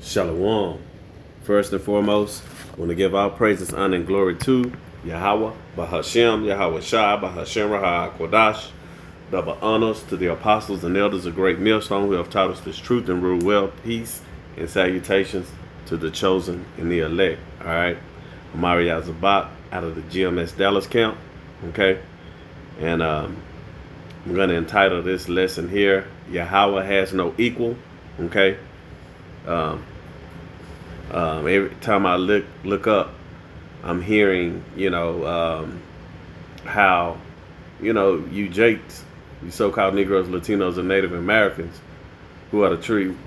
Shalom. First and foremost, I want to give all praises, honor, and glory to YAHAWAH, Bahashem, Yahweh Shai, Bahashem Rahah Kodash. Double honors to the apostles and elders of Great Millstone who have taught us this truth and rule well, peace, and salutations to the chosen and the elect. All right. Maria Zabat out of the GMS Dallas camp. Okay. And I'm going to entitle this lesson here, Yahweh has no equal. Okay. Every time I look up, I'm hearing, how, you Jakes, you so-called Negroes, Latinos, and Native Americans, who are the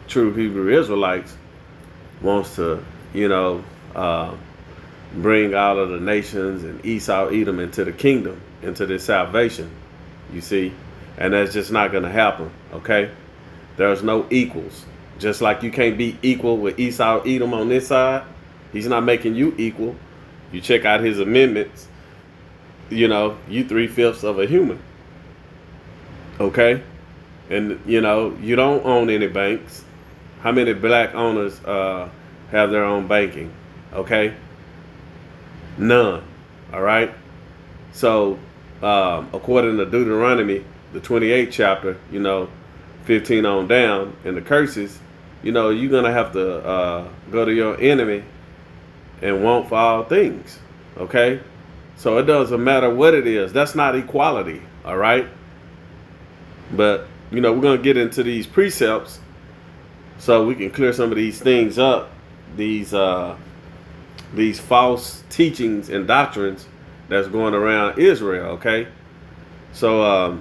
true Hebrew Israelites, wants to, bring all of the nations and Esau, Edom into the kingdom, into this salvation, you see, and that's just not going to happen. Okay, there's no equals. Just like you can't be equal with Esau, Edom on this side, he's not making you equal. You check out his amendments, you 3/5 of a human. Okay? And, you don't own any banks. How many black owners have their own banking? Okay? None. All right? So, according to Deuteronomy, the 28th chapter, 15 on down, in the curses, you're going to have to go to your enemy and want for all things. Okay? So it doesn't matter what it is. That's not equality. All right? But, we're going to get into these precepts so we can clear some of these things up. These false teachings and doctrines that's going around Israel. Okay? So,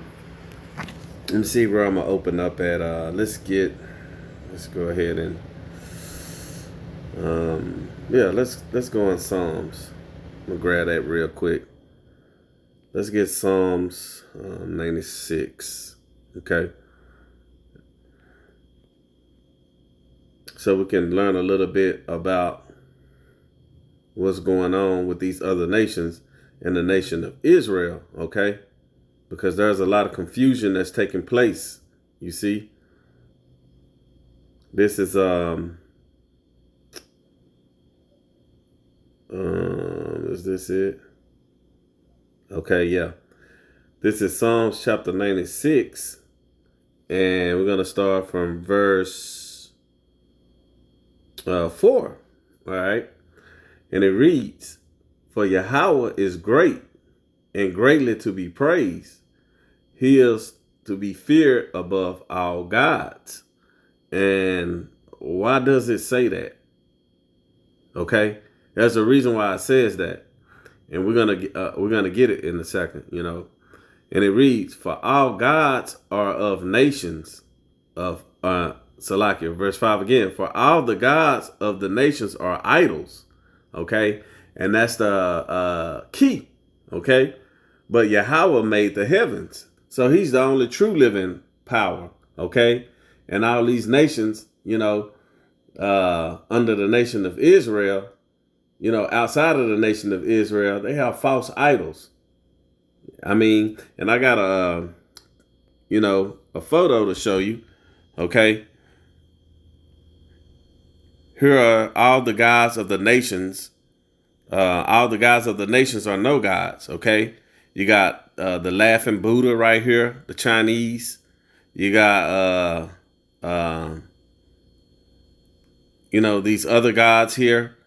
let me see where I'm going to open up at. Let's go ahead and let's go in Psalms. I'm gonna grab that real quick. Let's get Psalms 96. Okay, so we can learn a little bit about what's going on with these other nations and the nation of Israel. Okay, because there's a lot of confusion that's taking place. You see. This is is this it? Okay, yeah. This is Psalms chapter 96, and we're gonna start from verse 4. All right, and it reads, "For Yahweh is great and greatly to be praised. He is to be feared above all gods." And why does it say that? Okay, there's a reason why it says that, and we're gonna get it in a second. And it reads, "For all gods are of nations of Salakia." Verse 5 again. "For all the gods of the nations are idols." Okay, and that's the key. Okay, but Yahweh made the heavens, so He's the only true living power. Okay. And all these nations, under the nation of Israel, outside of the nation of Israel, they have false idols. I mean, and I got a photo to show you. Okay. Here are all the gods of the nations. All the gods of the nations are no gods. Okay. You got the laughing Buddha right here, the Chinese. You got these other gods here,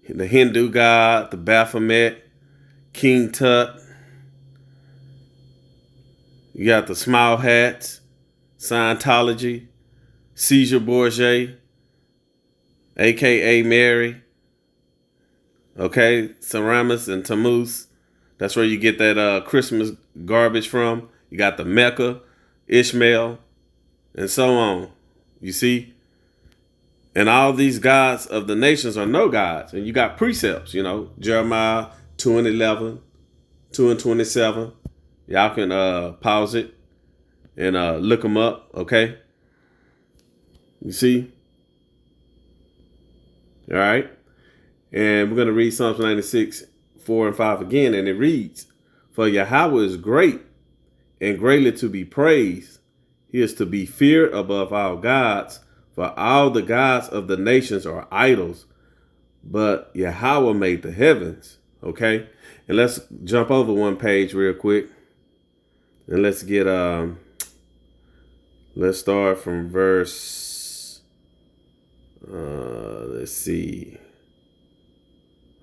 the Hindu god, the Baphomet, King Tut. You got the Small Hats, Scientology, Caesar Borgia, aka Mary. Okay, Semiramis and Tammuz. That's where you get that Christmas garbage from. You got the Mecca, Ishmael, and so on. You see? And all these gods of the nations are no gods. And you got precepts, Jeremiah 2:11, 2:27. Y'all can pause it and look them up, okay? You see? All right. And we're going to read Psalms 96, 4 and 5 again. And it reads, "For Yahweh is great and greatly to be praised. He is to be feared above all gods. For all the gods of the nations are idols, but Yahweh made the heavens. Okay? And let's jump over one page real quick. And let's get let's start from verse let's see.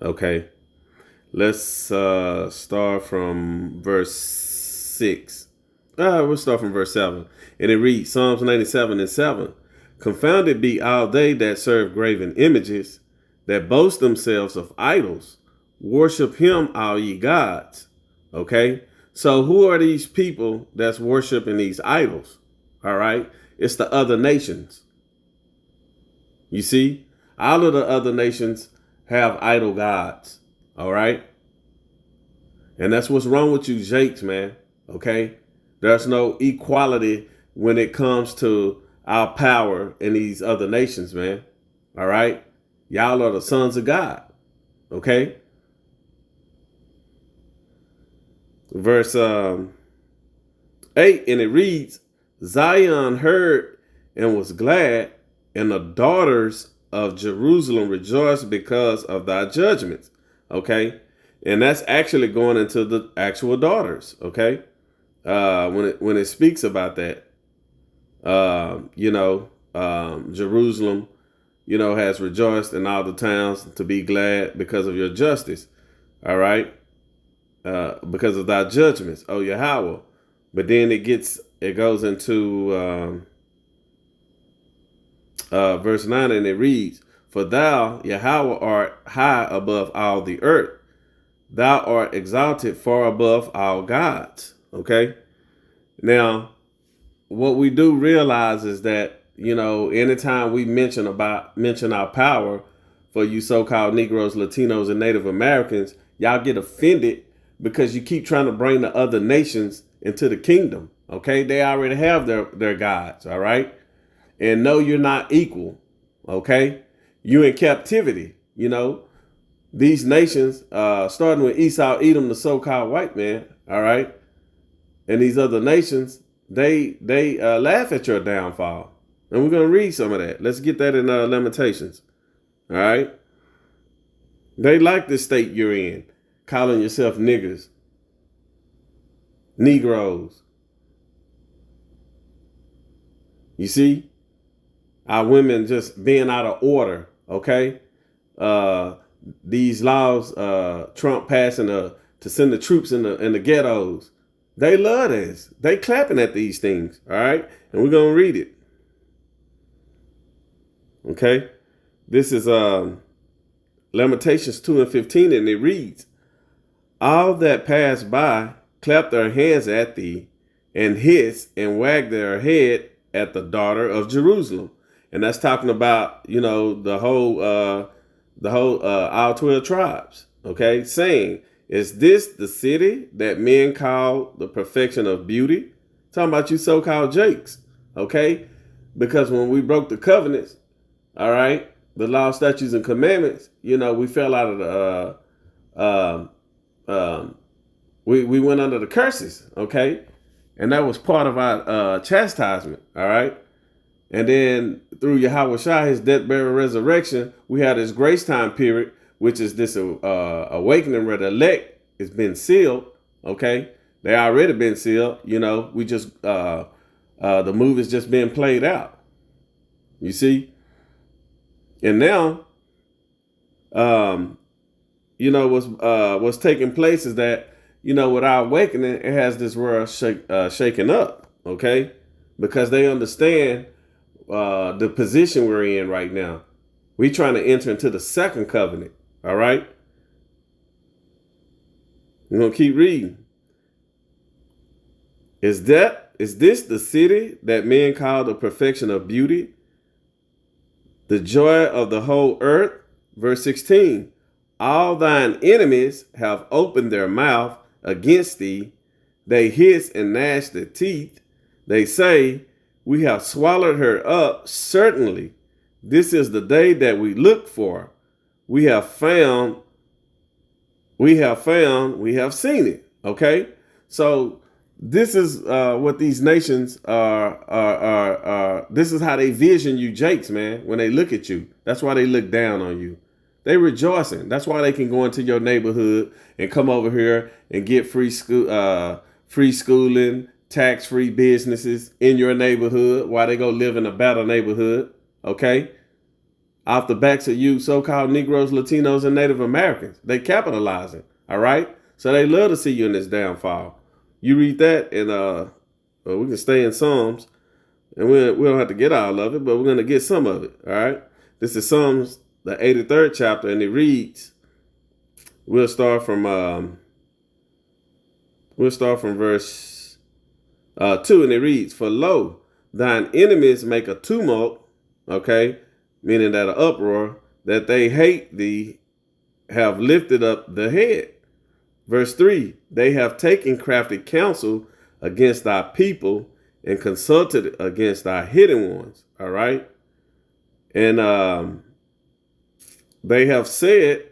Okay. Let's start from verse 6. We'll start from verse 7. And it reads, Psalms 97:7. Confounded be all they that serve graven images, that boast themselves of idols. Worship him, all ye gods. Okay? So who are these people that's worshiping these idols? All right? It's the other nations. You see? All of the other nations have idol gods. All right? And that's what's wrong with you Jakes, man. Okay? There's no equality when it comes to our power in these other nations, man. All right? Y'all are the sons of God. Okay? Verse 8, and it reads, Zion heard and was glad, and the daughters of Jerusalem rejoiced because of thy judgments. Okay? And that's actually going into the actual daughters, okay? When it speaks about that, Jerusalem, has rejoiced in all the towns to be glad because of your justice, all right? Because of thy judgments, O Yahawah. But then it goes into verse 9, and it reads, For thou, Yahawah, art high above all the earth. Thou art exalted far above all gods. Okay. Now, what we do realize is that, anytime we mention our power for you so-called Negroes, Latinos, and Native Americans, y'all get offended because you keep trying to bring the other nations into the kingdom. Okay. They already have their gods. All right. And no, you're not equal. Okay. You in captivity, These nations, starting with Esau, Edom, the so-called white man, all right, and these other nations, they laugh at your downfall. And we're going to read some of that. Let's get that in Lamentations, all right? They like the state you're in, calling yourself niggers, Negroes. You see? Our women just being out of order, okay? These laws Trump passing to send the troops in the ghettos. They love this. They clapping at these things. All right. And we're going to read it. Okay. This is Lamentations 2:15, and it reads, All that pass by clap their hands at thee, and hiss and wag their head at the daughter of Jerusalem. And that's talking about, the whole all 12 tribes, okay, saying, Is this the city that men call the perfection of beauty? Talking about you so-called Jakes, okay? Because when we broke the covenants, all right, the law, statutes, and commandments, we fell out of the, we went under the curses, okay? And that was part of our chastisement, all right? And then through YAHAWAH, his death, burial, resurrection, we had this grace time period, which is this awakening where the elect has been sealed. Okay, they already been sealed. We just the movie's just being played out. You see, and now, what's taking place is that with our awakening, it has this world shaken up. Okay, because they understand the position we're in right now. We're trying to enter into the second covenant. All right. We're going to keep reading. Is this the city that men call the perfection of beauty? The joy of the whole earth? Verse 16. All thine enemies have opened their mouth against thee. They hiss and gnash their teeth. They say, We have swallowed her up. Certainly, this is the day that we look for. We have seen it. Okay. So This is what these nations are. This is how they vision you, Jakes, man. When they look at you, that's why they look down on you. They rejoicing. That's why they can go into your neighborhood and come over here and get free schooling, tax-free businesses in your neighborhood. While they go live in a better neighborhood, okay? Off the backs of you, so-called Negroes, Latinos, and Native Americans. They capitalizing. All right. So they love to see you in this downfall. You read that, and we can stay in Psalms, and we don't have to get all of it, but we're going to get some of it. All right. This is Psalms, the 83rd chapter, and it reads. We'll start from verse 2, and it reads, "For lo, thine enemies make a tumult," okay, meaning that an uproar, "that they hate thee, have lifted up the head." Verse 3, "They have taken crafty counsel against thy people and consulted against thy hidden ones." All right. And they have said,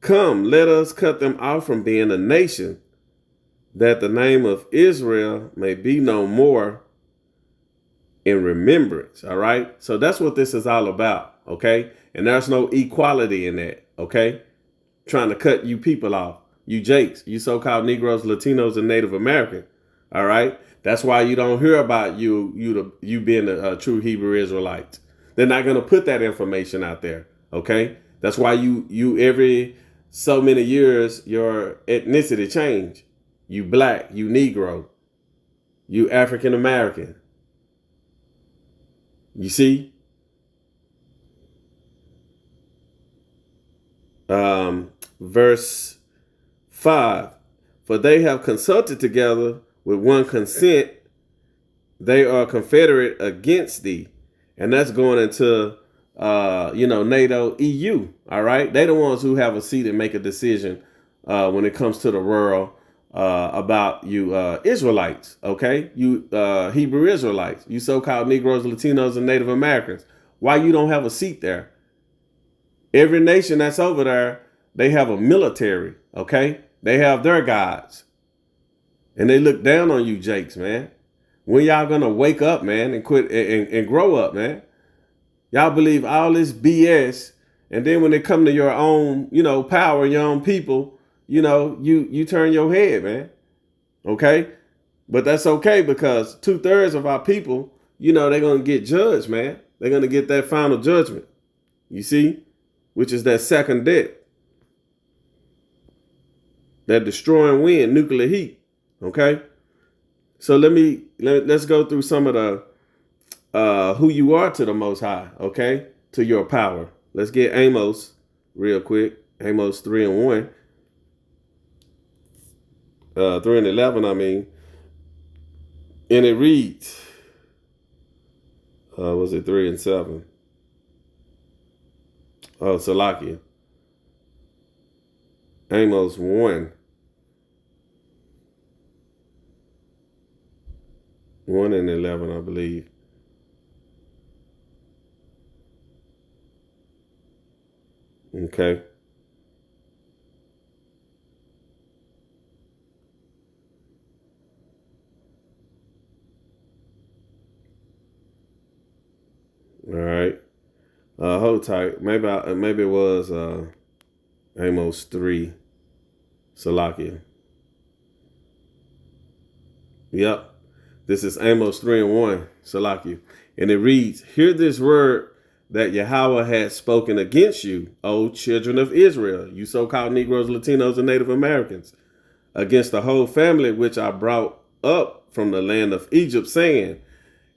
"Come, let us cut them off from being a nation, that the name of Israel may be no more in remembrance." All right. So that's what this is all about. Okay. And there's no equality in that. Okay. Trying to cut you people off. You Jakes, you so-called Negroes, Latinos, and Native American. All right. That's why you don't hear about you being a true Hebrew Israelites. They're not going to put that information out there. Okay. That's why you every so many years, your ethnicity change. You black, you Negro, you African American. You see? Verse 5, "For they have consulted together with one consent, they are confederate against thee." And that's going into NATO, EU. All right. They the ones who have a seat and make a decision when it comes to the world about you Israelites. Okay. You Hebrew Israelites, you so-called Negroes, Latinos, and Native Americans. Why you don't have a seat there? Every nation that's over there, they have a military. Okay. They have their gods. And they look down on you, Jakes, man. When y'all gonna wake up, man, and quit and grow up, man? Y'all believe all this BS, and then when it come to your own, power, your own people, you turn your head, man. Okay? But that's okay, because 2/3 of our people, they're gonna get judged, man. They're gonna get that final judgment. You see? Which is that second death. That destroying wind, nuclear heat. Okay. So let's go through some of the who you are to the Most High. Okay, to your power. Let's get Amos real quick. Amos 3:1, 3:11. I mean, and it reads, was it 3:7? Oh, Salakia. Amos 1. 1:11, I believe. Okay. All right. Hold tight. Maybe it was Amos 3. Salakia. Yep. This is Amos 3:1, Salakia. And it reads, "Hear this word that YAHAWAH had spoken against you, O children of Israel, you so-called Negroes, Latinos, and Native Americans, against the whole family which I brought up from the land of Egypt, saying,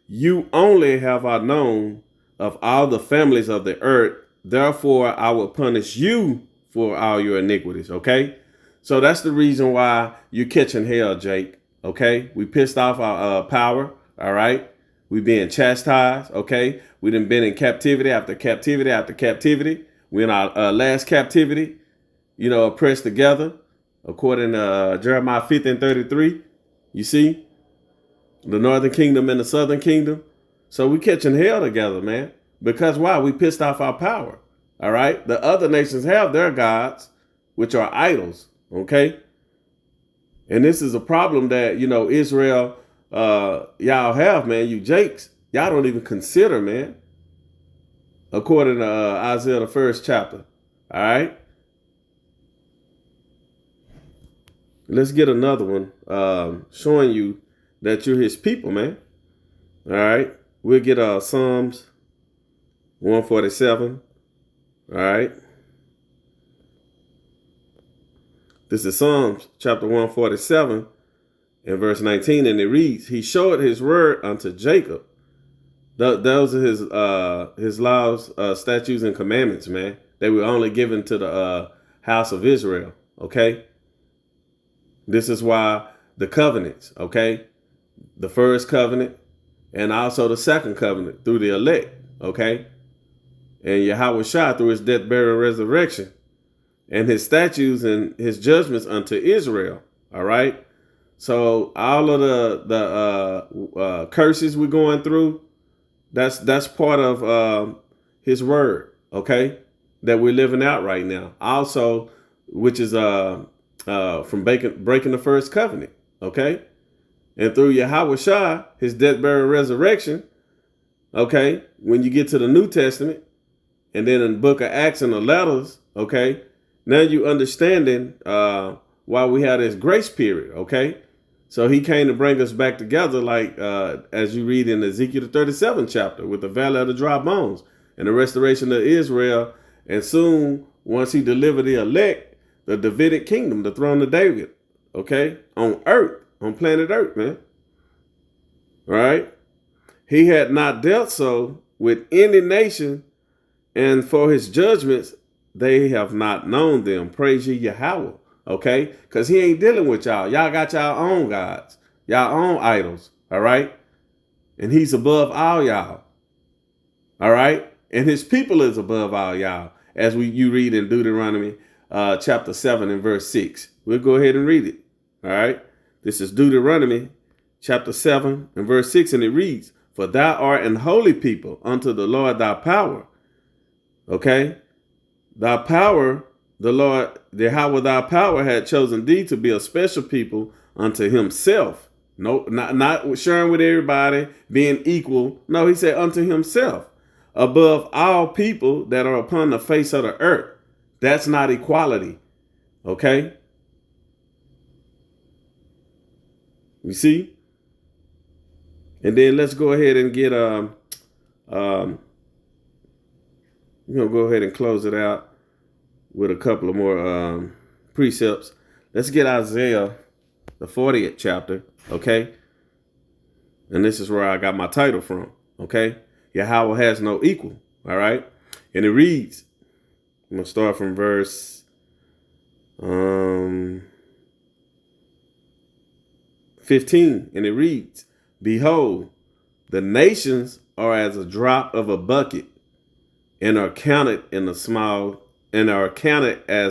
you only have I known of all the families of the earth, therefore I will punish you for all your iniquities." Okay? So that's the reason why you're catching hell, Jake. Okay? We pissed off our power. All right? We being chastised. Okay? We done been in captivity after captivity after captivity. We in our last captivity, oppressed together, according to Jeremiah 50:33. You see? The northern kingdom and the southern kingdom. So we catching hell together, man. Because why? We pissed off our power. All right? The other nations have their gods, which are idols. Okay? And this is a problem that, Israel, y'all have, man. You Jakes, y'all don't even consider, man. According to Isaiah, the 1st chapter. All right. Let's get another one showing you that you're his people, man. All right. We'll get Psalms 147. All right. This is Psalms chapter 147 and verse 19. And it reads, He showed his word unto Jacob. Those are his laws, statutes, and commandments, man. They were only given to the house of Israel. Okay. This is why the covenants, okay, the first covenant and also the second covenant through the elect, okay, and YAHAWAH through his death, burial, resurrection, and his statutes and his judgments unto Israel. All right. So all of the curses we're going through, that's part of his word, okay, that we're living out right now. Also, which is from breaking the first covenant, okay? And through YAHAWAH, his death, burial, resurrection, okay, when you get to the New Testament, and then in the book of Acts and the letters, okay, now you understanding why we have this grace period, okay? So he came to bring us back together, like as you read in Ezekiel the 37th chapter, with the valley of the dry bones and the restoration of Israel. And soon, once he delivered the elect, the Davidic kingdom, the throne of David, okay, on earth, on planet earth, man. All right. He had not dealt so with any nation, and for his judgments, they have not known them. Praise ye Yahawah. Okay. Because he ain't dealing with y'all. Y'all got y'all own gods, y'all own idols. All right. And he's above all y'all. All right. And his people is above all y'all. As you read in Deuteronomy chapter 7 and verse 6. We'll go ahead and read it. All right. This is Deuteronomy chapter 7 and verse 6. And it reads, For thou art an holy people unto the Lord thy power. Okay. Thy power, the Lord, Yahawah thy power had chosen thee to be a special people unto himself. No, not sharing with everybody, being equal. No, he said unto himself, above all people that are upon the face of the earth. That's not equality. Okay. You see? And then let's go ahead and get we're gonna go ahead and close it out with a couple of more precepts. Let's get Isaiah, the 40th chapter, okay? And this is where I got my title from, okay? Yahawah has no equal, all right? And it reads, I'm going to start from verse 15, and it reads, Behold, the nations are as a drop of a bucket, and are counted as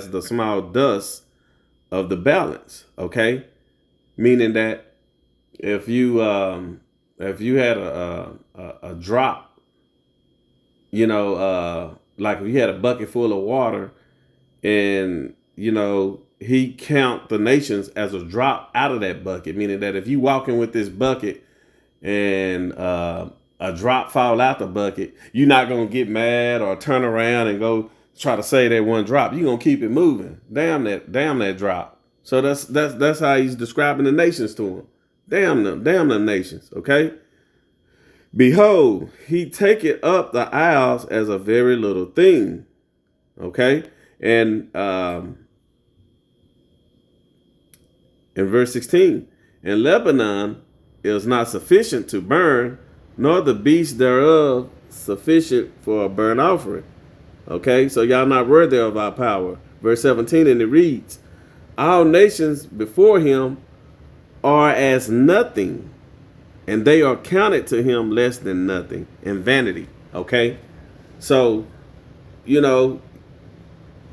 the small dust of the balance. Okay, meaning that if you had a drop, like if you had a bucket full of water, and he count the nations as a drop out of that bucket, meaning that if you walking with this bucket and a drop fall out the bucket, you're not gonna get mad or turn around and go try to save that one drop. You're gonna keep it moving. Damn that drop. So that's how he's describing the nations to him. Damn them nations. Okay. Behold, he taketh up the isles as a very little thing. Okay. And in verse 16, and Lebanon is not sufficient to burn, nor the beast thereof sufficient for a burnt offering. Okay, so y'all not worthy of our power. Verse 17, and it reads, all nations before him are as nothing, and they are counted to him less than nothing, and vanity. Okay, so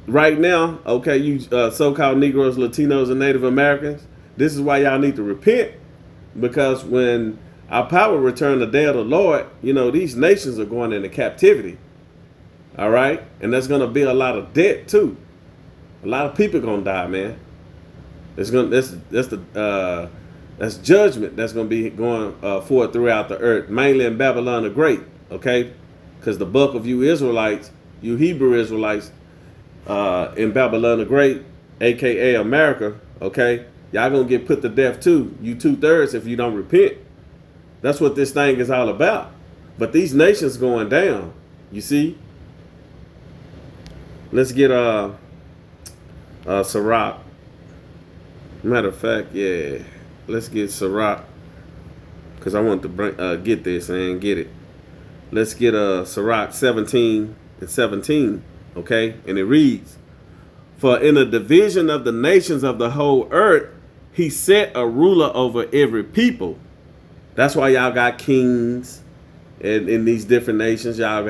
right now, okay, you so-called Negroes, Latinos, and Native Americans, this is why y'all need to repent, because when our power return the day of the Lord, these nations are going into captivity. All right, and there's gonna be a lot of debt too. A lot of people gonna die, man. That's judgment that's gonna be going forth throughout the earth, mainly in Babylon the Great. Okay, because the bulk of you Israelites, you Hebrew Israelites, in Babylon the Great, aka America, okay, y'all gonna get put to death too. You 2/3 if you don't repent. That's what this thing is all about. But these nations going down. You see. Let's get Sirach. Matter of fact, yeah, let's get Sirach because I want to bring get this and get it. Let's get Sirach 17:17. Okay, and it reads, "For in the division of the nations of the whole earth, he set a ruler over every people." That's why y'all got kings in these different nations. Y'all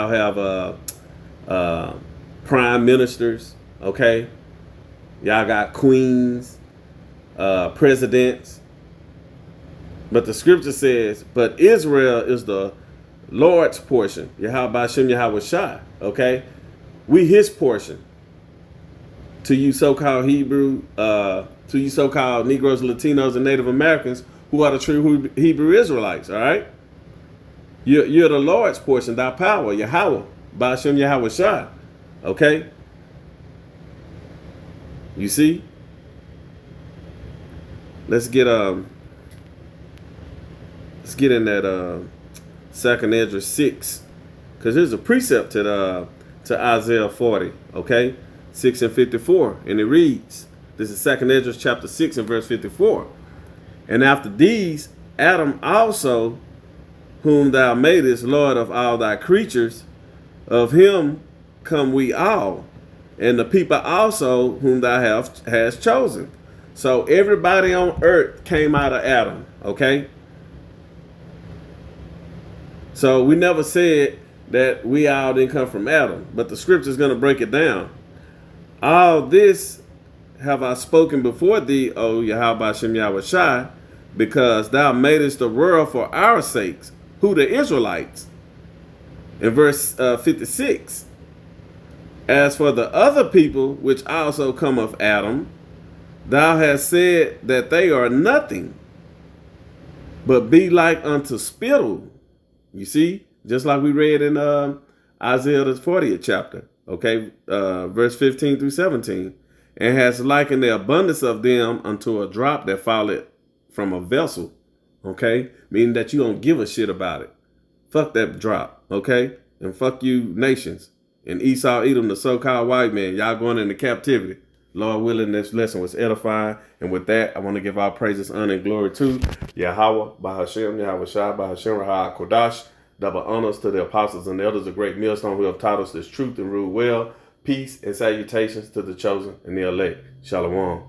have prime ministers. Okay, y'all got queens, presidents. But the scripture says, "But Israel is the Lord's portion." Yahawah Shem Yahweh Shai. Okay, we His portion. To you so-called Hebrew, to you so-called Negroes, Latinos, and Native Americans who are the true Hebrew Israelites. All right, you're the Lord's portion, thy power, Yahawah, Ba'ashem Yahweh Shai. Okay, you see. Let's get in that Second Esdras 6, because there's a precept to Isaiah 40. Okay, 6:54, and it reads. This is Second Esdras chapter 6 and verse 54. "And after these, Adam also, whom thou madest Lord of all thy creatures, of him come we all, and the people also whom thou hast chosen." So everybody on earth came out of Adam, okay? So we never said that we all didn't come from Adam, but the scripture is going to break it down. "All this have I spoken before thee, O Yahawah Shem Yahweh Shai, because thou madest the world for our sakes." Who? The Israelites. In verse 56, "As for the other people which also come of Adam, thou hast said that they are nothing, but be like unto spittle." You see, just like we read in Isaiah the 40th chapter, okay, verse 15 through 17, "And has likened the abundance of them unto a drop that falleth from a vessel." Okay, meaning that you don't give a shit about it. Fuck that drop, okay, and fuck you nations. And Esau, Edom, the so-called white man, y'all going into captivity. Lord willing, this lesson was edifying. And with that, I want to give our praises, honor, and glory to Yahawah, Bahashem, Yahweh Shai, Bahashem, Rahah, Kodash. Double honors to the apostles and the elders of Great Millstone who have taught us this truth and rule well. Peace and salutations to the chosen and the elect. Shalom.